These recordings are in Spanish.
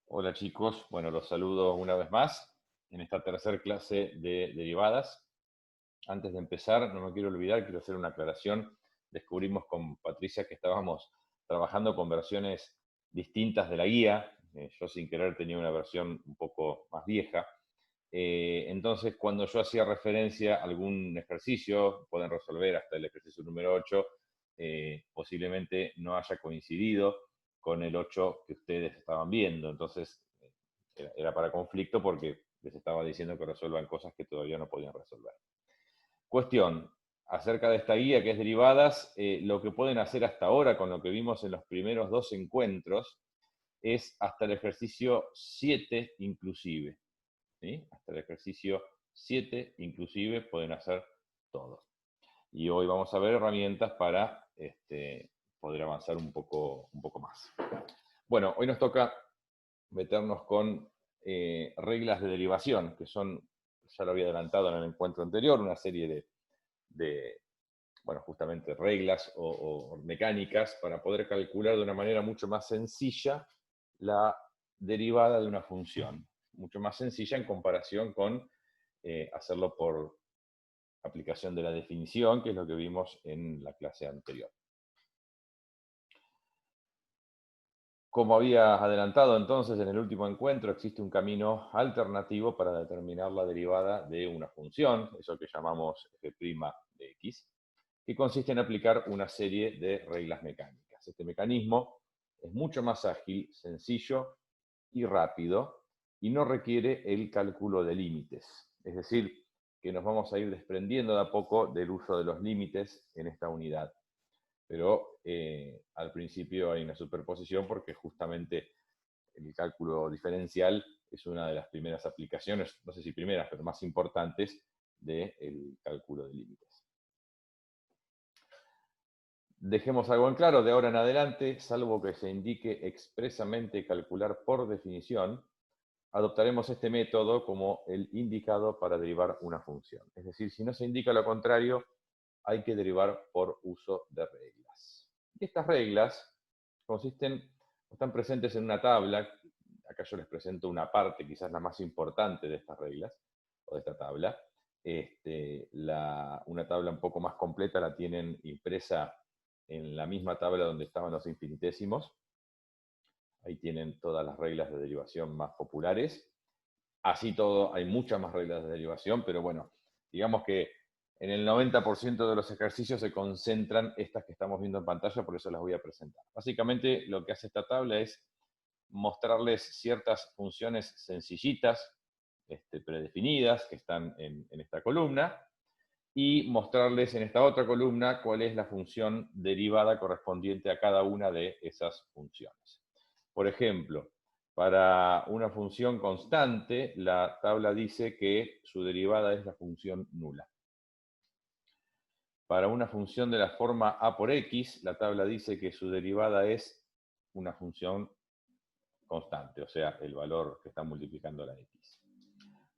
Hola chicos, bueno, los saludo una vez más en esta tercera clase de derivadas. Antes de empezar, no me quiero olvidar, quiero hacer una aclaración. Descubrimos con Patricia que estábamos trabajando con versiones distintas de la guía. Yo sin querer tenía una versión un poco más vieja. Entonces, cuando yo hacía referencia a algún ejercicio, pueden resolver hasta el ejercicio número 8, posiblemente no haya coincidido con el 8 que ustedes estaban viendo. Entonces, era para conflicto porque les estaba diciendo que resuelvan cosas que todavía no podían resolver. Cuestión, acerca de esta guía que es derivadas, lo que pueden hacer hasta ahora con lo que vimos en los primeros dos encuentros es hasta el ejercicio 7 inclusive. ¿Sí? Hasta el ejercicio 7 inclusive pueden hacer todo. Y hoy vamos a ver herramientas para poder avanzar un poco más. Bueno, hoy nos toca meternos con reglas de derivación, que son, ya lo había adelantado en el encuentro anterior, una serie de bueno, justamente reglas o mecánicas para poder calcular de una manera mucho más sencilla la derivada de una función. Mucho más sencilla en comparación con hacerlo por aplicación de la definición, que es lo que vimos en la clase anterior. Como había adelantado entonces en el último encuentro, existe un camino alternativo para determinar la derivada de una función, eso que llamamos f' de x, que consiste en aplicar una serie de reglas mecánicas. Este mecanismo es mucho más ágil, sencillo y rápido, y no requiere el cálculo de límites. Es decir, que nos vamos a ir desprendiendo de a poco del uso de los límites en esta unidad. Pero al principio hay una superposición porque justamente el cálculo diferencial es una de las primeras aplicaciones, no sé si primeras, pero más importantes del cálculo de límites. Dejemos algo en claro, de ahora en adelante, salvo que se indique expresamente calcular por definición, adoptaremos este método como el indicado para derivar una función. Es decir, si no se indica lo contrario, hay que derivar por uso de reglas. Y estas reglas están presentes en una tabla. Acá yo les presento una parte, quizás la más importante de estas reglas, o de esta tabla. Una tabla un poco más completa la tienen impresa en la misma tabla donde estaban los infinitésimos. Ahí tienen todas las reglas de derivación más populares. Así todo, hay muchas más reglas de derivación, pero bueno, digamos que en el 90% de los ejercicios se concentran estas que estamos viendo en pantalla, por eso las voy a presentar. Básicamente lo que hace esta tabla es mostrarles ciertas funciones sencillitas, predefinidas, que están en esta columna, y mostrarles en esta otra columna cuál es la función derivada correspondiente a cada una de esas funciones. Por ejemplo, para una función constante, la tabla dice que su derivada es la función nula. Para una función de la forma a por x, la tabla dice que su derivada es una función constante, o sea, el valor que está multiplicando la x.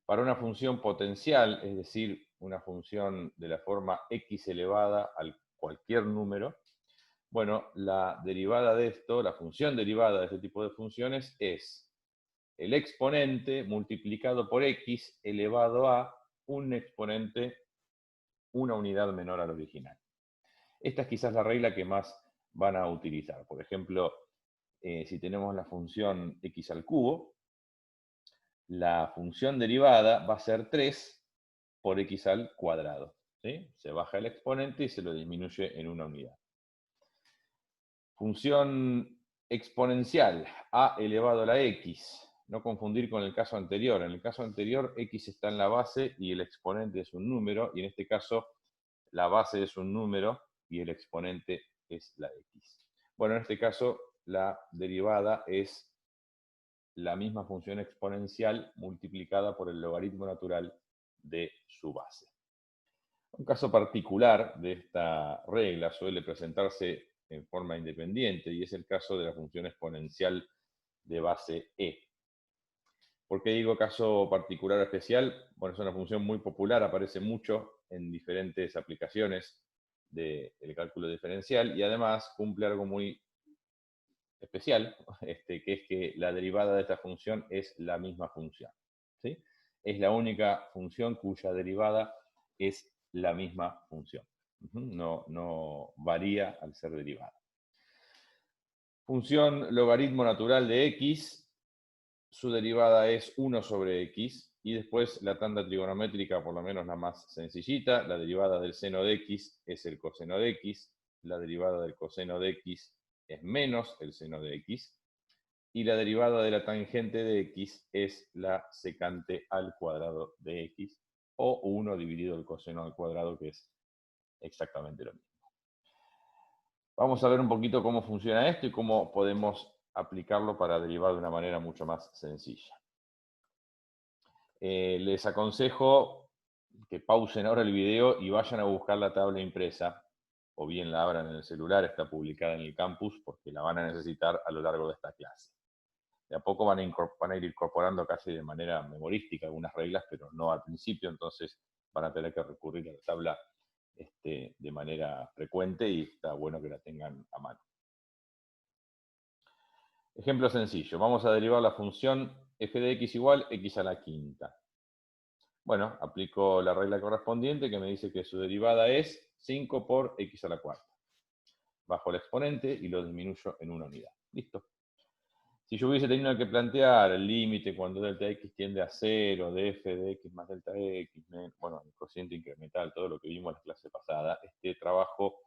Para una función potencial, es decir, una función de la forma x elevada a cualquier número, bueno, la derivada de esto, la función derivada de este tipo de funciones es el exponente multiplicado por x elevado a un exponente, una unidad menor al original. Esta es quizás la regla que más van a utilizar. Por ejemplo, si tenemos la función x al cubo, la función derivada va a ser 3 por x al cuadrado. ¿Sí? Se baja el exponente y se lo disminuye en una unidad. Función exponencial, a elevado a la x. No confundir con el caso anterior. En el caso anterior, x está en la base y el exponente es un número, y en este caso, la base es un número y el exponente es la x. Bueno, en este caso, la derivada es la misma función exponencial multiplicada por el logaritmo natural de su base. Un caso particular de esta regla suele presentarse en forma independiente y es el caso de la función exponencial de base e. ¿Por qué digo caso particular especial? Bueno, es una función muy popular, aparece mucho en diferentes aplicaciones del cálculo diferencial y además cumple algo muy especial, que es que la derivada de esta función es la misma función. ¿Sí? Es la única función cuya derivada es la misma función. No varía al ser derivada. Función logaritmo natural de x, su derivada es 1 sobre x, y después la tanda trigonométrica, por lo menos la más sencillita, la derivada del seno de x es el coseno de x, la derivada del coseno de x es menos el seno de x, y la derivada de la tangente de x es la secante al cuadrado de x, o 1 dividido el coseno al cuadrado, que es exactamente lo mismo. Vamos a ver un poquito cómo funciona esto y cómo podemos aplicarlo para derivar de una manera mucho más sencilla. Les aconsejo que pausen ahora el video y vayan a buscar la tabla impresa, o bien la abran en el celular, está publicada en el campus, porque la van a necesitar a lo largo de esta clase. De a poco van a ir incorporando casi de manera memorística algunas reglas, pero no al principio, entonces van a tener que recurrir a la tabla de manera frecuente y está bueno que la tengan a mano. Ejemplo sencillo, vamos a derivar la función f de x igual x a la quinta. Bueno, aplico la regla correspondiente que me dice que su derivada es 5 por x a la cuarta. Bajo el exponente y lo disminuyo en una unidad. Listo. Si yo hubiese tenido que plantear el límite cuando delta x tiende a 0, de f de x más delta x, bueno, el cociente incremental, todo lo que vimos en la clase pasada, este trabajo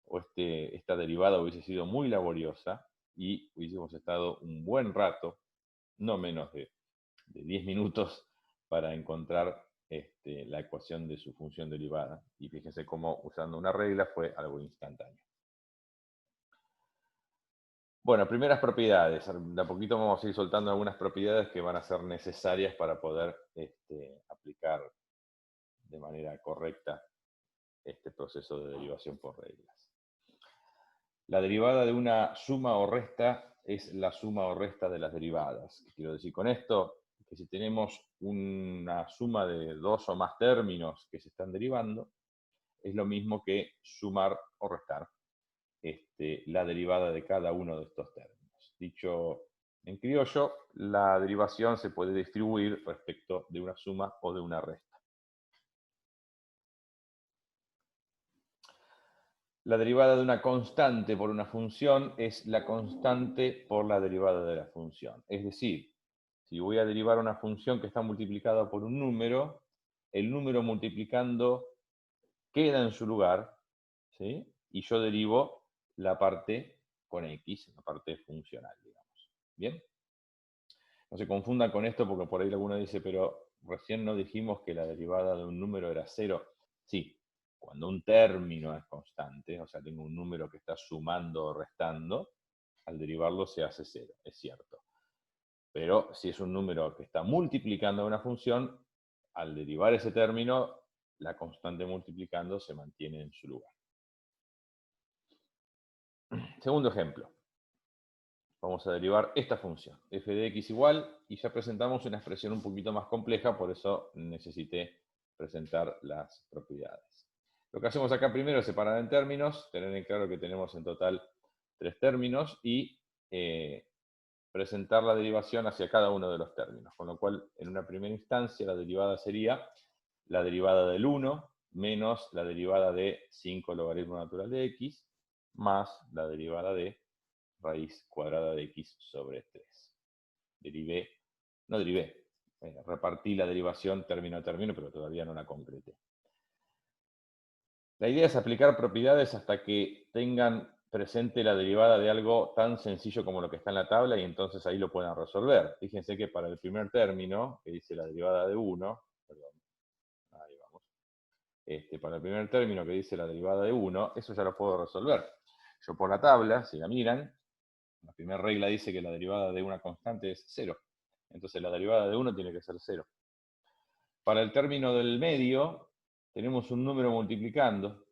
o esta derivada hubiese sido muy laboriosa y hubiésemos estado un buen rato, no menos de 10 minutos, para encontrar la ecuación de su función derivada. Y fíjense cómo usando una regla fue algo instantáneo. Bueno, primeras propiedades. De a poquito vamos a ir soltando algunas propiedades que van a ser necesarias para poder aplicar de manera correcta este proceso de derivación por reglas. La derivada de una suma o resta es la suma o resta de las derivadas. ¿Qué quiero decir con esto? Que si tenemos una suma de dos o más términos que se están derivando, es lo mismo que sumar o restar la derivada de cada uno de estos términos. Dicho en criollo, la derivación se puede distribuir respecto de una suma o de una resta. La derivada de una constante por una función es la constante por la derivada de la función. Es decir, si voy a derivar una función que está multiplicada por un número, el número multiplicando queda en su lugar, ¿sí? Y yo derivo la parte con x, la parte funcional, digamos. ¿Bien? No se confundan con esto porque por ahí alguno dice, pero recién no dijimos que la derivada de un número era 0. Sí, cuando un término es constante, o sea, tengo un número que está sumando o restando, al derivarlo se hace 0, es cierto. Pero si es un número que está multiplicando una función, al derivar ese término, la constante multiplicando se mantiene en su lugar. Segundo ejemplo. Vamos a derivar esta función, f de x igual, y ya presentamos una expresión un poquito más compleja, por eso necesité presentar las propiedades. Lo que hacemos acá primero es separar en términos, tener en claro que tenemos en total 3 términos, y presentar la derivación hacia cada uno de los términos, con lo cual en una primera instancia la derivada sería la derivada del 1 menos la derivada de 5 logaritmo natural de x, más la derivada de raíz cuadrada de x sobre 3. Repartí la derivación término a término, pero todavía no la concreté. La idea es aplicar propiedades hasta que tengan presente la derivada de algo tan sencillo como lo que está en la tabla y entonces ahí lo puedan resolver. Fíjense que para el primer término, que dice la derivada de 1, perdón, ahí vamos. Para el primer término que dice la derivada de 1, eso ya lo puedo resolver. Yo por la tabla, si la miran, la primera regla dice que la derivada de una constante es 0. Entonces la derivada de 1 tiene que ser 0. Para el término del medio, tenemos un número multiplicando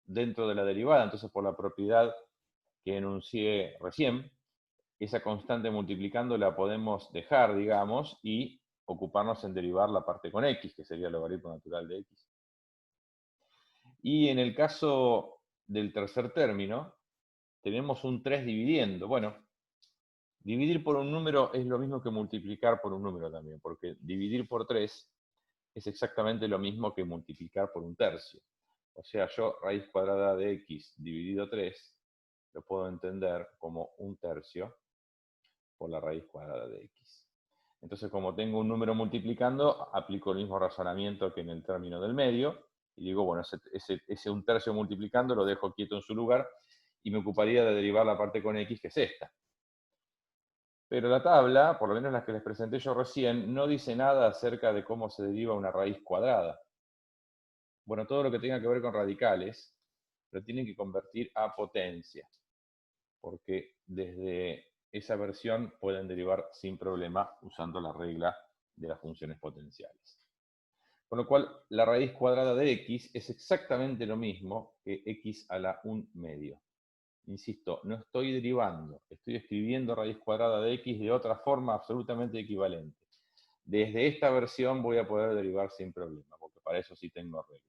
dentro de la derivada. Entonces, por la propiedad que enuncié recién, esa constante multiplicando la podemos dejar, digamos, y ocuparnos en derivar la parte con x, que sería el logaritmo natural de x. Y en el caso del tercer término, tenemos un 3 dividiendo. Bueno, Dividir por un número es lo mismo que multiplicar por un número también, porque dividir por 3 es exactamente lo mismo que multiplicar por un tercio. O sea, yo raíz cuadrada de x dividido 3 lo puedo entender como un tercio por la raíz cuadrada de x. Entonces, como tengo un número multiplicando, aplico el mismo razonamiento que en el término del medio, y digo, bueno, ese un tercio multiplicando lo dejo quieto en su lugar, y me ocuparía de derivar la parte con x, que es esta. Pero la tabla, por lo menos la que les presenté yo recién, no dice nada acerca de cómo se deriva una raíz cuadrada. Bueno, todo lo que tenga que ver con radicales, lo tienen que convertir a potencia, porque desde esa versión pueden derivar sin problema usando la regla de las funciones potenciales. Con lo cual, la raíz cuadrada de x es exactamente lo mismo que x a la 1 medio. Insisto, no estoy derivando, estoy escribiendo raíz cuadrada de x de otra forma absolutamente equivalente. Desde esta versión voy a poder derivar sin problema, porque para eso sí tengo regla.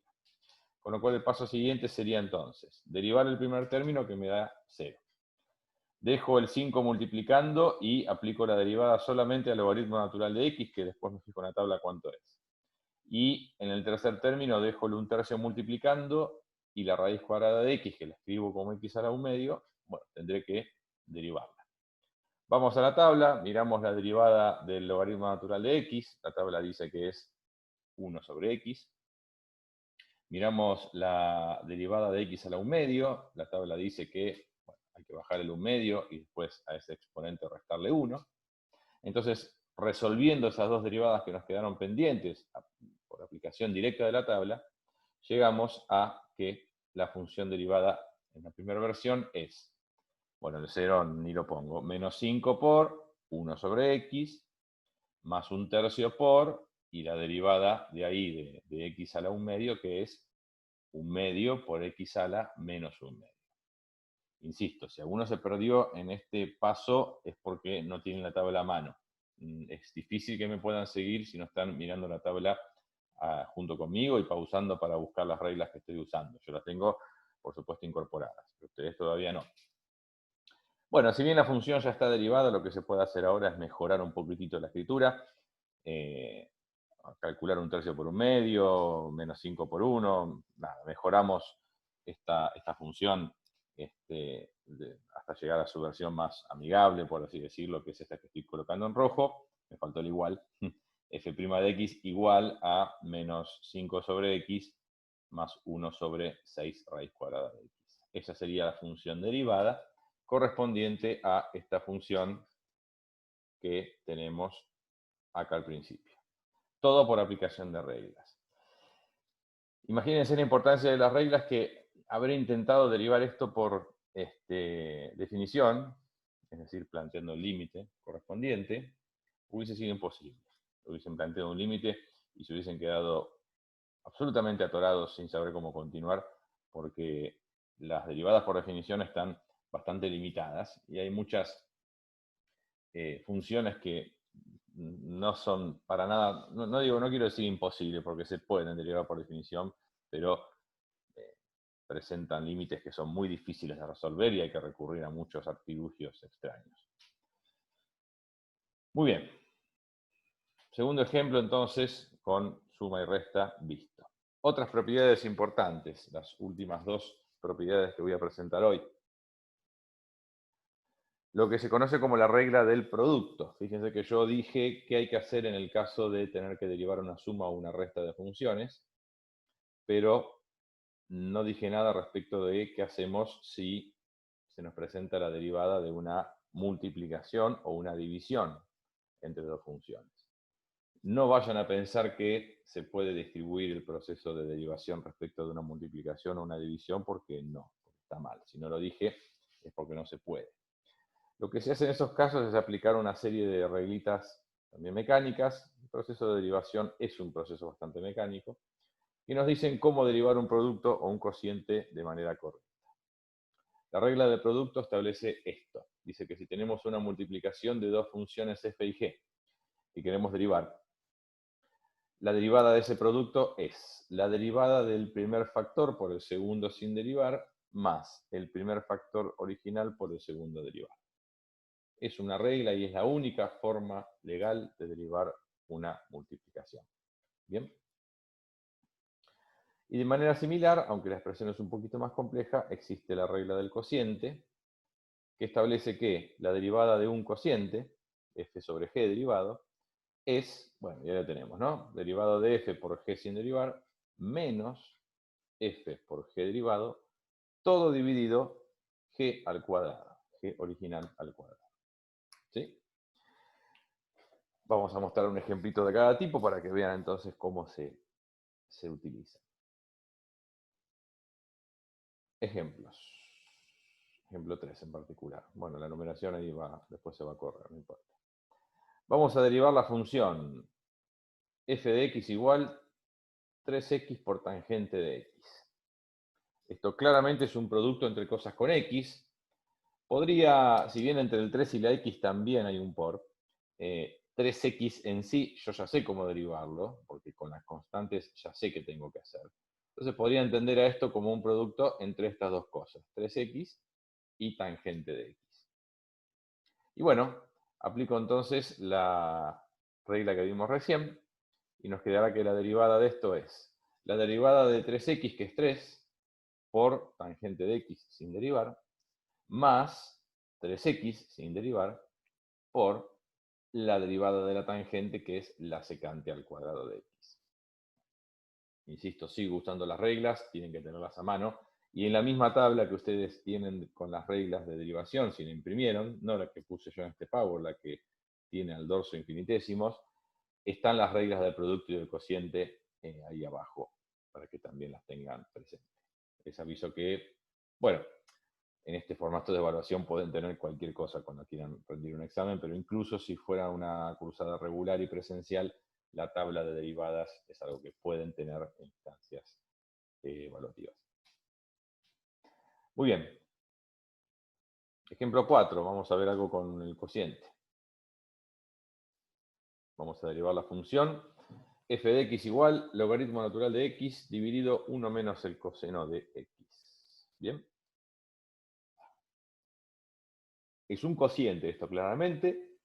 Con lo cual el paso siguiente sería entonces, derivar el primer término que me da 0. Dejo el 5 multiplicando y aplico la derivada solamente al logaritmo natural de x, que después me fijo en la tabla cuánto es. Y en el tercer término dejo el 1/3 multiplicando y la raíz cuadrada de x, que la escribo como x a la 1 medio, bueno, tendré que derivarla. Vamos a la tabla, miramos la derivada del logaritmo natural de x, la tabla dice que es 1 sobre x. Miramos la derivada de x a la 1 medio, la tabla dice que bueno, hay que bajar el 1 medio y después a ese exponente restarle 1. Entonces, resolviendo esas dos derivadas que nos quedaron pendientes por aplicación directa de la tabla, llegamos a que la función derivada en la primera versión es, bueno, el 0 ni lo pongo, menos 5 por 1 sobre x, más 1/3 por, y la derivada de ahí de x a la 1 medio, que es 1 medio por x a la menos 1 medio. Insisto, si alguno se perdió en este paso es porque no tienen la tabla a mano. Es difícil que me puedan seguir si no están mirando la tabla junto conmigo y pausando para buscar las reglas que estoy usando. Yo las tengo, por supuesto, incorporadas, pero ustedes todavía no. Bueno, si bien la función ya está derivada, lo que se puede hacer ahora es mejorar un poquitito la escritura. Calcular 1/3 por 1 medio, menos 5 por 1. Nada, mejoramos esta función hasta llegar a su versión más amigable, por así decirlo, que es esta que estoy colocando en rojo. Me faltó el igual. F' de x igual a menos 5 sobre x más 1 sobre 6 raíz cuadrada de x. Esa sería la función derivada correspondiente a esta función que tenemos acá al principio. Todo por aplicación de reglas. Imagínense la importancia de las reglas, que haber intentado derivar esto por definición, es decir, planteando el límite correspondiente, hubiese sido imposible. Hubiesen planteado un límite y se hubiesen quedado absolutamente atorados sin saber cómo continuar, porque las derivadas por definición están bastante limitadas y hay muchas funciones que no son para nada, no quiero decir imposible, porque se pueden derivar por definición, pero presentan límites que son muy difíciles de resolver y hay que recurrir a muchos artilugios extraños. Muy bien. Segundo ejemplo, entonces, con suma y resta visto. Otras propiedades importantes, las últimas dos propiedades que voy a presentar hoy. Lo que se conoce como la regla del producto. Fíjense que yo dije qué hay que hacer en el caso de tener que derivar una suma o una resta de funciones, pero no dije nada respecto de qué hacemos si se nos presenta la derivada de una multiplicación o una división entre dos funciones. No vayan a pensar que se puede distribuir el proceso de derivación respecto de una multiplicación o una división, porque no, porque está mal. Si no lo dije, es porque no se puede. Lo que se hace en esos casos es aplicar una serie de reglitas también mecánicas. El proceso de derivación es un proceso bastante mecánico, y nos dicen cómo derivar un producto o un cociente de manera correcta. La regla de producto establece esto. Dice que si tenemos una multiplicación de dos funciones f y g y queremos derivar, la derivada de ese producto es la derivada del primer factor por el segundo sin derivar, más el primer factor original por el segundo derivado. Es una regla y es la única forma legal de derivar una multiplicación. ¿Bien? Y de manera similar, aunque la expresión es un poquito más compleja, existe la regla del cociente, que establece que la derivada de un cociente, f sobre g derivado, es, bueno, ya la tenemos, ¿no? Derivado de f por g sin derivar, menos f por g derivado, todo dividido g al cuadrado, g original al cuadrado. ¿Sí? Vamos a mostrar un ejemplito de cada tipo para que vean entonces cómo se utiliza. Ejemplos. Ejemplo 3 en particular. Bueno, la numeración ahí va, después se va a correr, no importa. Vamos a derivar la función f de x igual 3x por tangente de x. Esto claramente es un producto entre cosas con x. Podría, si bien entre el 3 y la x también hay un por, 3x en sí, yo ya sé cómo derivarlo, porque con las constantes ya sé qué tengo que hacer. Entonces podría entender a esto como un producto entre estas dos cosas, 3x y tangente de x. Y bueno, aplico entonces la regla que vimos recién, y nos quedará que la derivada de esto es la derivada de 3x, que es 3, por tangente de x sin derivar, más 3x sin derivar, por la derivada de la tangente, que es la secante al cuadrado de x. Insisto, sigo usando las reglas, tienen que tenerlas a mano. Y en la misma tabla que ustedes tienen con las reglas de derivación, si la imprimieron, no la que puse yo en este Power, la que tiene al dorso infinitésimos, están las reglas del producto y del cociente ahí abajo, para que también las tengan presentes. Les aviso que, bueno, en este formato de evaluación pueden tener cualquier cosa cuando quieran rendir un examen, pero incluso si fuera una cursada regular y presencial, la tabla de derivadas es algo que pueden tener en instancias evaluativas. Muy bien. Ejemplo 4, vamos a ver algo con el cociente. Vamos a derivar la función f de x igual logaritmo natural de x dividido 1 menos el coseno de x. ¿Bien? Es un cociente esto claramente,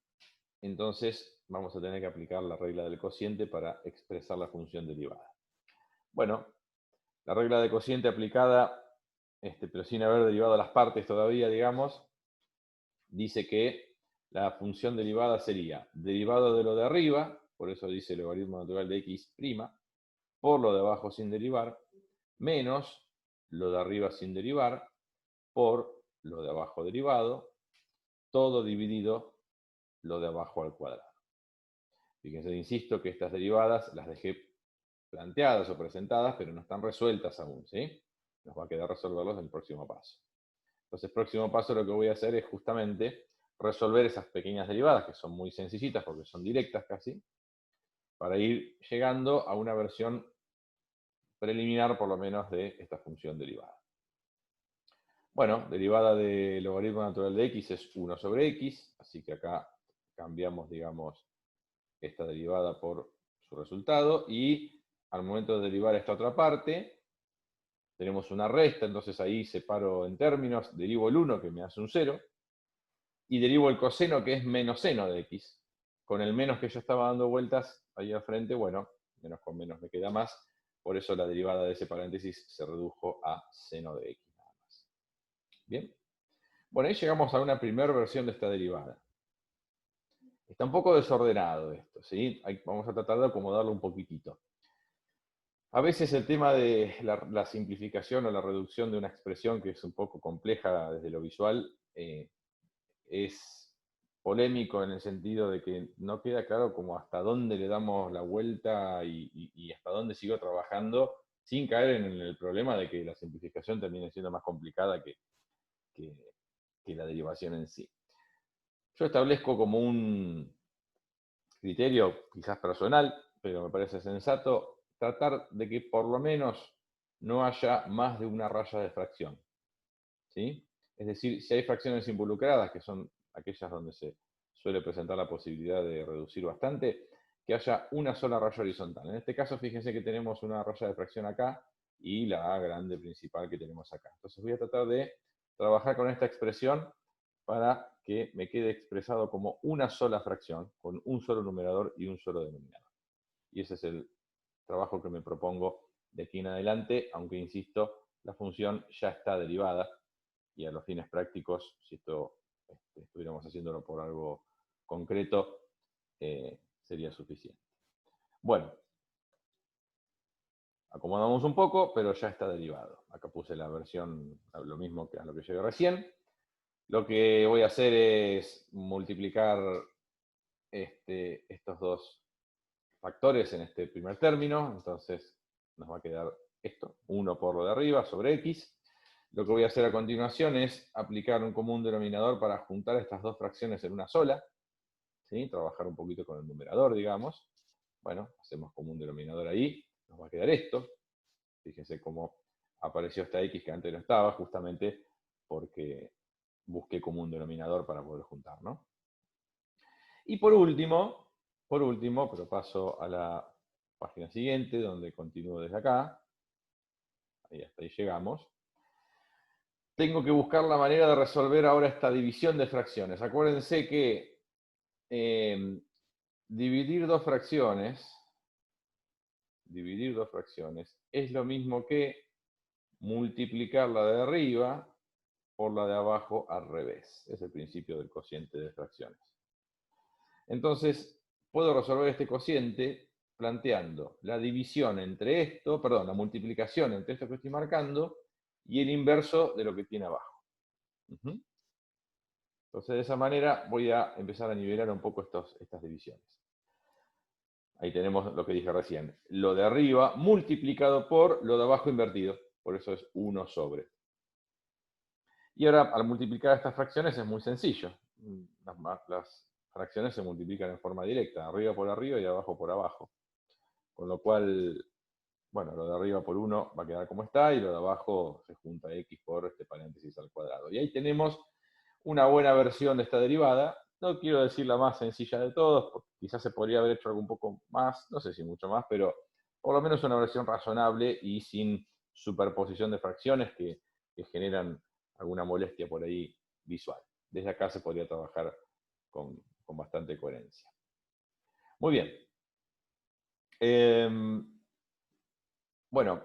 entonces vamos a tener que aplicar la regla del cociente para expresar la función derivada. Bueno, la regla de cociente aplicada, pero sin haber derivado las partes todavía, digamos, dice que la función derivada sería derivado de lo de arriba, por eso dice logaritmo natural de x', por lo de abajo sin derivar, menos lo de arriba sin derivar, por lo de abajo derivado, todo dividido lo de abajo al cuadrado. Fíjense, insisto que estas derivadas las dejé planteadas o presentadas, pero no están resueltas aún, ¿sí? Nos va a quedar resolverlos en el próximo paso. Entonces, el próximo paso lo que voy a hacer es justamente resolver esas pequeñas derivadas, que son muy sencillitas porque son directas casi, para ir llegando a una versión preliminar, por lo menos, de esta función derivada. Bueno, derivada de logaritmo natural de x es 1 sobre x, así que acá cambiamos, digamos, esta derivada por su resultado, y al momento de derivar esta otra parte, tenemos una resta, entonces ahí separo en términos, derivo el 1, que me hace un 0, y derivo el coseno, que es menos seno de x. Con el menos que yo estaba dando vueltas ahí al frente, bueno, menos con menos me queda más, por eso la derivada de ese paréntesis se redujo a seno de x nada más. Bien. Bueno, ahí llegamos a una primera versión de esta derivada. Está un poco desordenado esto, ¿sí? Vamos a tratar de acomodarlo un poquitito. A veces el tema de la simplificación o la reducción de una expresión que es un poco compleja desde lo visual es polémico en el sentido de que no queda claro como hasta dónde le damos la vuelta y hasta dónde sigo trabajando sin caer en el problema de que la simplificación termine siendo más complicada que la derivación en sí. Yo establezco como un criterio quizás personal, pero me parece sensato, tratar de que por lo menos no haya más de una raya de fracción. ¿Sí? Es decir, si hay fracciones involucradas, que son aquellas donde se suele presentar la posibilidad de reducir bastante, que haya una sola raya horizontal. En este caso, fíjense que tenemos una raya de fracción acá y la A grande principal que tenemos acá. Entonces voy a tratar de trabajar con esta expresión para que me quede expresado como una sola fracción, con un solo numerador y un solo denominador. Y ese es el trabajo que me propongo de aquí en adelante, aunque insisto, la función ya está derivada, y a los fines prácticos, si esto estuviéramos haciéndolo por algo concreto, sería suficiente. Bueno, acomodamos un poco, pero ya está derivado. Acá puse la versión, lo mismo que a lo que llegué recién. Lo que voy a hacer es multiplicar estos dos factores en este primer término, entonces nos va a quedar esto, 1 por lo de arriba sobre x. Lo que voy a hacer a continuación es aplicar un común denominador para juntar estas dos fracciones en una sola, ¿sí? Trabajar un poquito con el numerador, digamos. Bueno, hacemos común denominador ahí, nos va a quedar esto. Fíjense cómo apareció esta x que antes no estaba, justamente porque busqué común denominador para poder juntar, ¿no? Y por último, pero paso a la página siguiente, donde continúo desde acá. Ahí hasta ahí llegamos. Tengo que buscar la manera de resolver ahora esta división de fracciones. Acuérdense que dividir dos fracciones es lo mismo que multiplicar la de arriba por la de abajo al revés. Es el principio del cociente de fracciones. Entonces, puedo resolver este cociente planteando la división entre esto, perdón, la multiplicación entre esto que estoy marcando y el inverso de lo que tiene abajo. Entonces, de esa manera voy a empezar a nivelar un poco estas divisiones. Ahí tenemos lo que dije recién. Lo de arriba multiplicado por lo de abajo invertido. Por eso es 1 sobre. Y ahora, al multiplicar estas fracciones es muy sencillo. Las fracciones se multiplican en forma directa, arriba por arriba y abajo por abajo. Con lo cual, bueno, lo de arriba por 1 va a quedar como está, y lo de abajo se junta x por este paréntesis al cuadrado. Y ahí tenemos una buena versión de esta derivada. No quiero decir la más sencilla de todos, porque quizás se podría haber hecho algo un poco más, no sé si mucho más, pero por lo menos una versión razonable y sin superposición de fracciones que generan alguna molestia por ahí visual. Desde acá se podría trabajar con bastante coherencia. Muy bien. Bueno,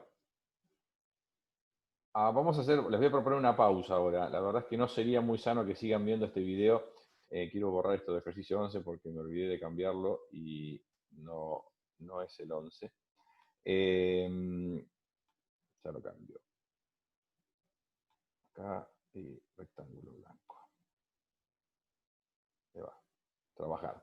vamos a hacer, les voy a proponer una pausa ahora. La verdad es que no sería muy sano que sigan viendo este video. Quiero borrar esto de ejercicio 11 porque me olvidé de cambiarlo y no es el 11. Ya lo cambio. Acá, rectángulo blanco. Ahí va. Trabajar.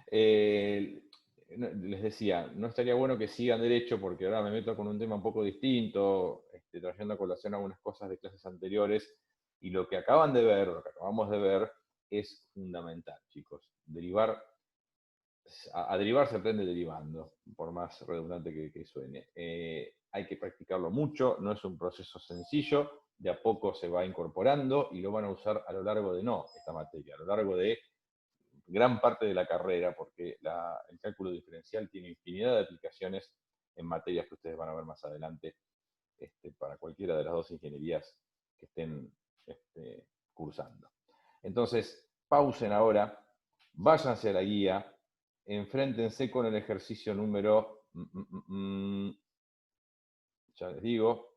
Les decía, no estaría bueno que sigan derecho porque ahora me meto con un tema un poco distinto, trayendo a colación algunas cosas de clases anteriores, y lo que acaban de ver, lo que acabamos de ver, es fundamental, chicos. A derivar se aprende derivando, por más redundante que suene. Hay que practicarlo mucho, no es un proceso sencillo, de a poco se va incorporando y lo van a usar a lo largo de esta materia, a lo largo de gran parte de la carrera, porque el cálculo diferencial tiene infinidad de aplicaciones en materias que ustedes van a ver más adelante, para cualquiera de las dos ingenierías que estén cursando. Entonces, pausen ahora, váyanse a la guía, enfréntense con el ejercicio número, ya les digo,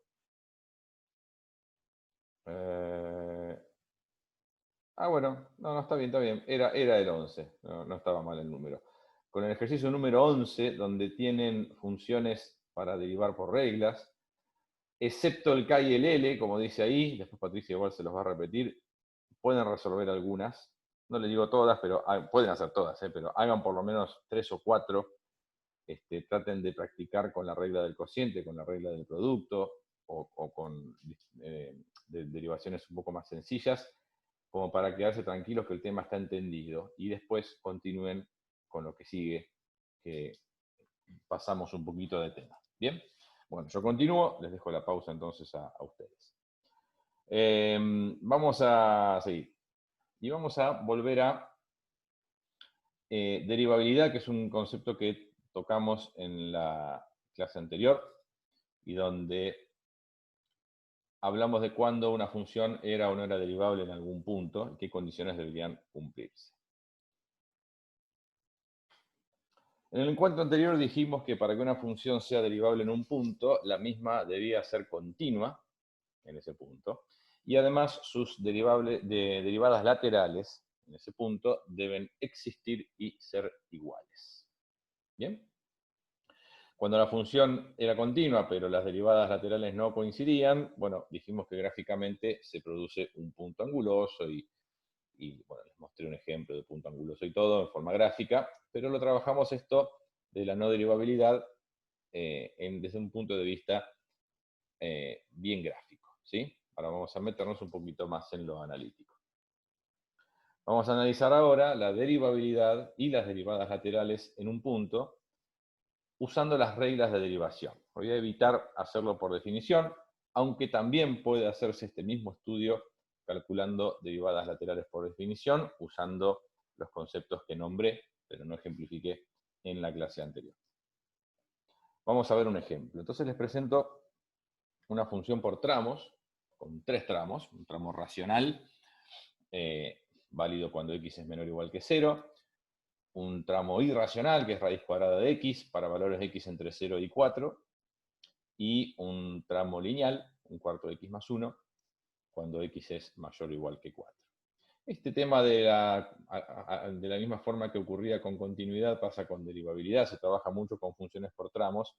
bueno, no, está bien, era el 11, no estaba mal el número. Con el ejercicio número 11, donde tienen funciones para derivar por reglas, excepto el K y el L, como dice ahí, después Patricia igual se los va a repetir, pueden resolver algunas, no les digo todas, pero pueden hacer todas, pero hagan por lo menos 3 o 4, traten de practicar con la regla del cociente, con la regla del producto, o con derivaciones un poco más sencillas, como para quedarse tranquilos que el tema está entendido, y después continúen con lo que sigue, que pasamos un poquito de tema. ¿Bien? Bueno, yo continúo, les dejo la pausa entonces a ustedes. Vamos a seguir. Y vamos a volver a derivabilidad, que es un concepto que tocamos en la clase anterior, y donde hablamos de cuándo una función era o no era derivable en algún punto y qué condiciones deberían cumplirse. En el encuentro anterior dijimos que para que una función sea derivable en un punto, la misma debía ser continua en ese punto, y además sus derivadas laterales en ese punto deben existir y ser iguales. ¿Bien? Cuando la función era continua, pero las derivadas laterales no coincidían, bueno, dijimos que gráficamente se produce un punto anguloso y bueno, les mostré un ejemplo de punto anguloso y todo en forma gráfica, pero lo trabajamos esto de la no derivabilidad desde un punto de vista bien gráfico, ¿sí? Ahora vamos a meternos un poquito más en lo analítico. Vamos a analizar ahora la derivabilidad y las derivadas laterales en un punto usando las reglas de derivación. Voy a evitar hacerlo por definición, aunque también puede hacerse este mismo estudio calculando derivadas laterales por definición, usando los conceptos que nombré, pero no ejemplifiqué en la clase anterior. Vamos a ver un ejemplo. Entonces les presento una función por tramos, con 3 tramos, un tramo racional, válido cuando x es menor o igual que 0, un tramo irracional, que es raíz cuadrada de x, para valores de x entre 0 y 4, y un tramo lineal, un cuarto de x más 1, cuando x es mayor o igual que 4. Este tema de la misma forma que ocurría con continuidad pasa con derivabilidad, se trabaja mucho con funciones por tramos,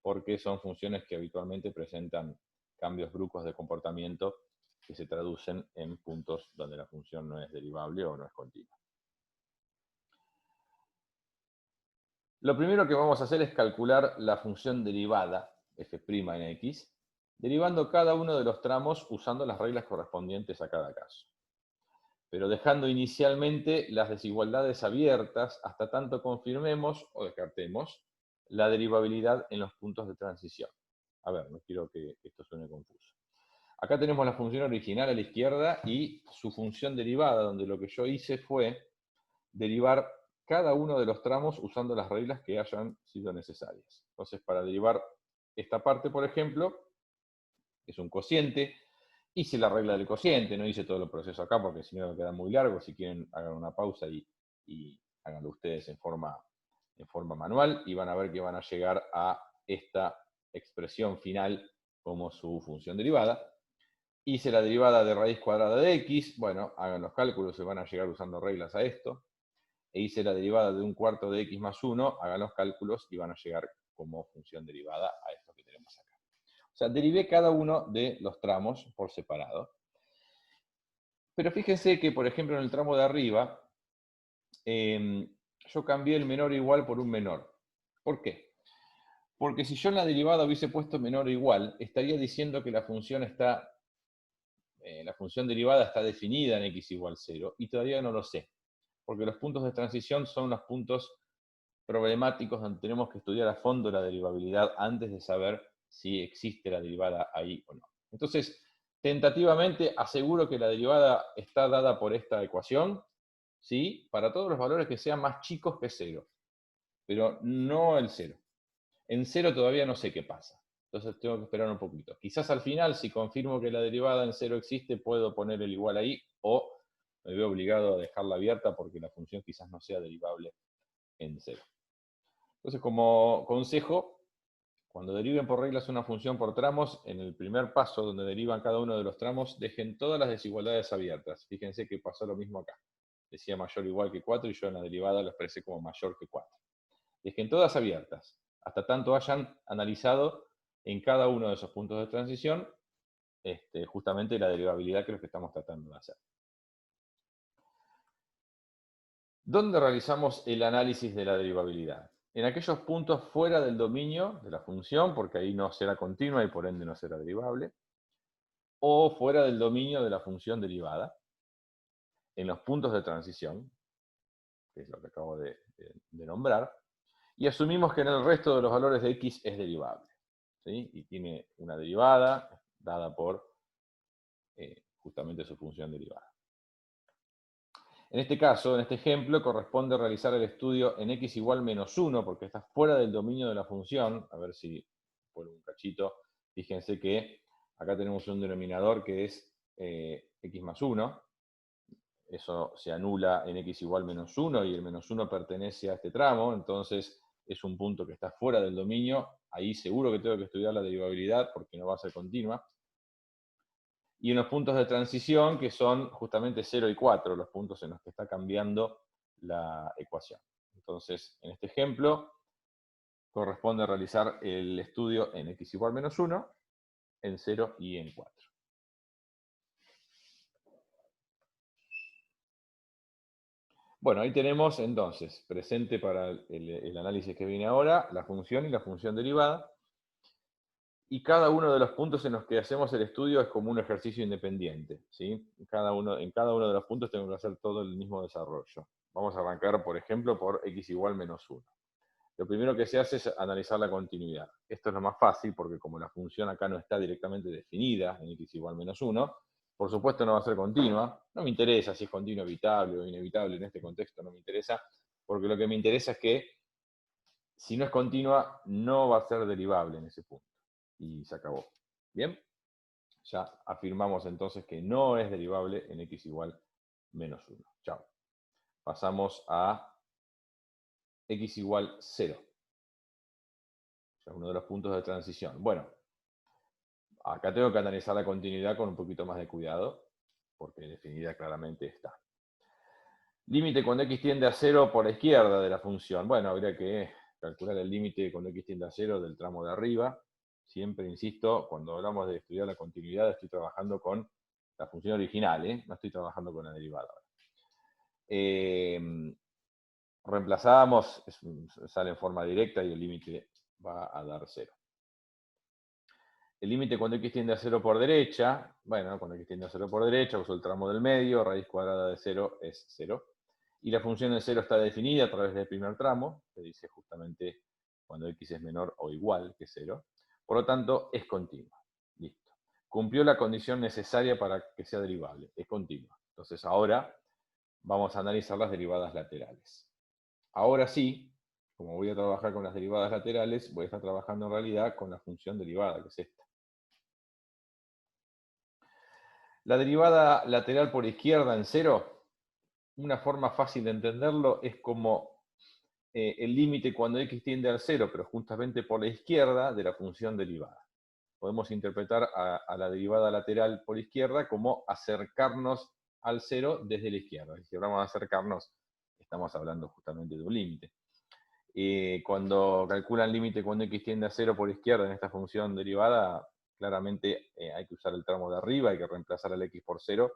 porque son funciones que habitualmente presentan cambios bruscos de comportamiento que se traducen en puntos donde la función no es derivable o no es continua. Lo primero que vamos a hacer es calcular la función derivada, f' en x, derivando cada uno de los tramos usando las reglas correspondientes a cada caso, pero dejando inicialmente las desigualdades abiertas hasta tanto confirmemos o descartemos la derivabilidad en los puntos de transición. A ver, no quiero que esto suene confuso. Acá tenemos la función original a la izquierda y su función derivada, donde lo que yo hice fue derivar cada uno de los tramos usando las reglas que hayan sido necesarias. Entonces, para derivar esta parte, por ejemplo, que es un cociente, hice la regla del cociente, no hice todo el proceso acá porque si no queda muy largo. Si quieren, hagan una pausa y háganlo ustedes en forma manual y van a ver que van a llegar a esta expresión final como su función derivada. Hice la derivada de raíz cuadrada de x, bueno, hagan los cálculos y van a llegar usando reglas a esto. E hice la derivada de un cuarto de x más 1, hagan los cálculos y van a llegar como función derivada a esto que tenemos acá. O sea, derivé cada uno de los tramos por separado. Pero fíjense que, por ejemplo, en el tramo de arriba, yo cambié el menor o igual por un menor. ¿Por qué? Porque si yo en la derivada hubiese puesto menor o igual, estaría diciendo que la función derivada está definida en x igual 0, y todavía no lo sé. Porque los puntos de transición son los puntos problemáticos donde tenemos que estudiar a fondo la derivabilidad antes de saber si existe la derivada ahí o no. Entonces, tentativamente aseguro que la derivada está dada por esta ecuación, ¿sí? Para todos los valores que sean más chicos que 0, pero no el 0. En 0 todavía no sé qué pasa, entonces tengo que esperar un poquito. Quizás al final, si confirmo que la derivada en 0 existe, puedo poner el igual ahí, o me veo obligado a dejarla abierta porque la función quizás no sea derivable en 0. Entonces, como consejo, cuando deriven por reglas una función por tramos, en el primer paso donde derivan cada uno de los tramos, dejen todas las desigualdades abiertas. Fíjense que pasó lo mismo acá. Decía mayor o igual que 4 y yo en la derivada lo expresé como mayor que 4. Dejen todas abiertas, hasta tanto hayan analizado en cada uno de esos puntos de transición justamente la derivabilidad que es lo que estamos tratando de hacer. ¿Dónde realizamos el análisis de la derivabilidad? En aquellos puntos fuera del dominio de la función, porque ahí no será continua y por ende no será derivable, o fuera del dominio de la función derivada, en los puntos de transición, que es lo que acabo de nombrar, y asumimos que en el resto de los valores de x es derivable, ¿sí? Y tiene una derivada dada por justamente su función derivada. En este caso, en este ejemplo, corresponde realizar el estudio en x igual menos 1, porque está fuera del dominio de la función. A ver si por un cachito, fíjense que Acá tenemos un denominador que es x más 1. Eso se anula en x igual menos 1, y el menos 1 pertenece a este tramo, entonces es un punto que está fuera del dominio. Ahí seguro que tengo que estudiar la derivabilidad porque no va a ser continua. Y unos puntos de transición que son justamente 0 y 4, los puntos en los que está cambiando la ecuación. Entonces, en este ejemplo, corresponde realizar el estudio en x igual menos 1, en 0 y en 4. Bueno, ahí tenemos entonces, presente para el análisis que viene ahora, la función y la función derivada. Y cada uno de los puntos en los que hacemos el estudio es como un ejercicio independiente, ¿sí? En cada uno de los puntos tengo que hacer todo el mismo desarrollo. Vamos a arrancar, por ejemplo, por x igual menos 1. Lo primero que se hace es analizar la continuidad. Esto es lo más fácil porque como la función acá no está directamente definida en x igual menos 1, por supuesto no va a ser continua. No me interesa si es continua evitable o inevitable en este contexto, no me interesa, porque lo que me interesa es que si no es continua, no va a ser derivable en ese punto. Y se acabó. ¿Bien? Ya afirmamos entonces que no es derivable en x igual menos 1. Chao. Pasamos a x igual 0. Ya es uno de los puntos de transición. Bueno, acá tengo que analizar la continuidad con un poquito más de cuidado, porque definida claramente está. Límite cuando x tiende a 0 por la izquierda de la función. Bueno, habría que calcular el límite cuando x tiende a 0 del tramo de arriba. Siempre, insisto, cuando hablamos de estudiar la continuidad, estoy trabajando con la función original, ¿eh? No estoy trabajando con la derivada. Reemplazamos, sale en forma directa y el límite va a dar 0. El límite cuando x tiende a 0 por derecha, bueno, cuando x tiende a 0 por derecha, uso el tramo del medio, raíz cuadrada de 0 es 0. Y la función de 0 está definida a través del primer tramo, que dice justamente cuando x es menor o igual que 0. Por lo tanto, es continua. Listo. Cumplió la condición necesaria para que sea derivable, es continua. Entonces ahora vamos a analizar las derivadas laterales. Ahora sí, como voy a trabajar con las derivadas laterales, voy a estar trabajando en realidad con la función derivada, que es esta. La derivada lateral por izquierda en 0, una forma fácil de entenderlo es como el límite cuando x tiende al 0, pero justamente por la izquierda de la función derivada. Podemos interpretar a la derivada lateral por izquierda como acercarnos al 0 desde la izquierda. Si hablamos de acercarnos, estamos hablando justamente de un límite. Cuando calculan límite cuando x tiende a 0 por izquierda en esta función derivada, claramente hay que usar el tramo de arriba, hay que reemplazar el x por 0,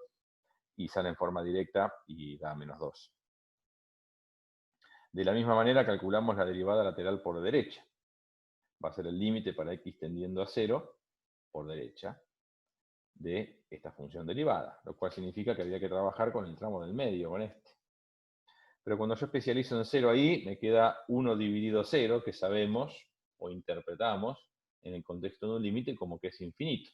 y sale en forma directa y da menos 2. De la misma manera calculamos la derivada lateral por derecha. Va a ser el límite para x tendiendo a 0 por derecha de esta función derivada, lo cual significa que habría que trabajar con el tramo del medio, con este. Pero cuando yo especializo en 0 ahí, me queda 1 dividido 0, que sabemos o interpretamos en el contexto de un límite como que es infinito.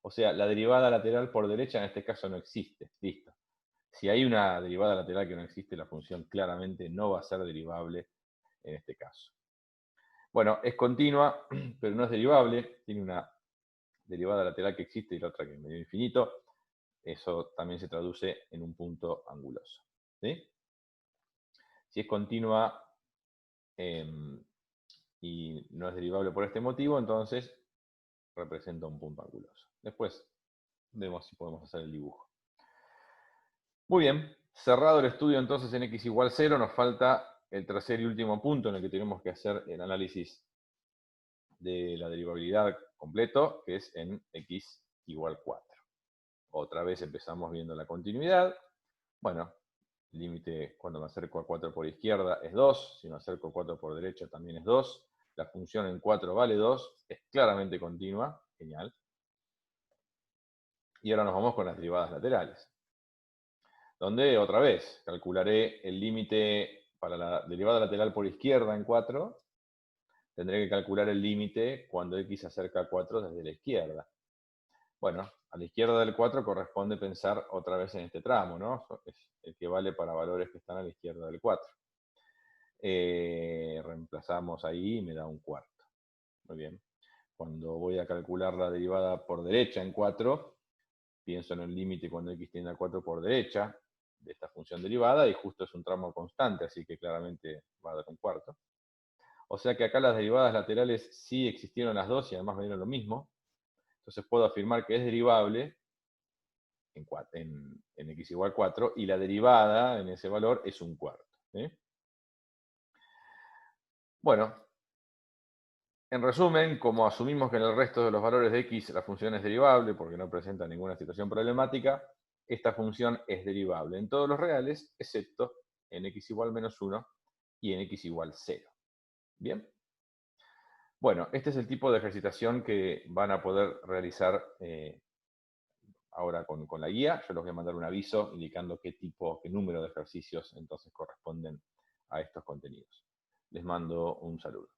O sea, la derivada lateral por derecha en este caso no existe. Listo. Si hay una derivada lateral que no existe, la función claramente no va a ser derivable en este caso. Bueno, es continua, pero no es derivable. Tiene una derivada lateral que existe y la otra que es medio infinito. Eso también se traduce en un punto anguloso. ¿Sí? Si es continua y no es derivable por este motivo, entonces representa un punto anguloso. Después vemos si podemos hacer el dibujo. Muy bien, cerrado el estudio entonces en x igual 0, nos falta el tercer y último punto en el que tenemos que hacer el análisis de la derivabilidad completo, que es en x igual 4. Otra vez empezamos viendo la continuidad. Bueno, el límite cuando me acerco a 4 por izquierda es 2, si me acerco a 4 por derecha también es 2. La función en 4 vale 2, es claramente continua, genial. Y ahora nos vamos con las derivadas laterales, donde otra vez calcularé el límite para la derivada lateral por izquierda en 4, tendré que calcular el límite cuando x se acerca a 4 desde la izquierda. Bueno, a la izquierda del 4 corresponde pensar otra vez en este tramo, ¿no? Es el que vale para valores que están a la izquierda del 4. Reemplazamos ahí y me da un cuarto. Muy bien. Cuando voy a calcular la derivada por derecha en 4, pienso en el límite cuando x tiende a 4 por derecha de esta función derivada, y justo es un tramo constante, así que claramente va a dar un cuarto. O sea que acá las derivadas laterales sí existieron las dos y además me dieron lo mismo. Entonces puedo afirmar que es derivable en x igual 4, y la derivada en ese valor es un cuarto. ¿Sí? Bueno, en resumen, como asumimos que en el resto de los valores de x la función es derivable porque no presenta ninguna situación problemática, esta función es derivable en todos los reales, excepto en x igual menos 1 y en x igual 0. ¿Bien? Bueno, este es el tipo de ejercitación que van a poder realizar ahora con la guía. Yo les voy a mandar un aviso indicando qué número de ejercicios entonces corresponden a estos contenidos. Les mando un saludo.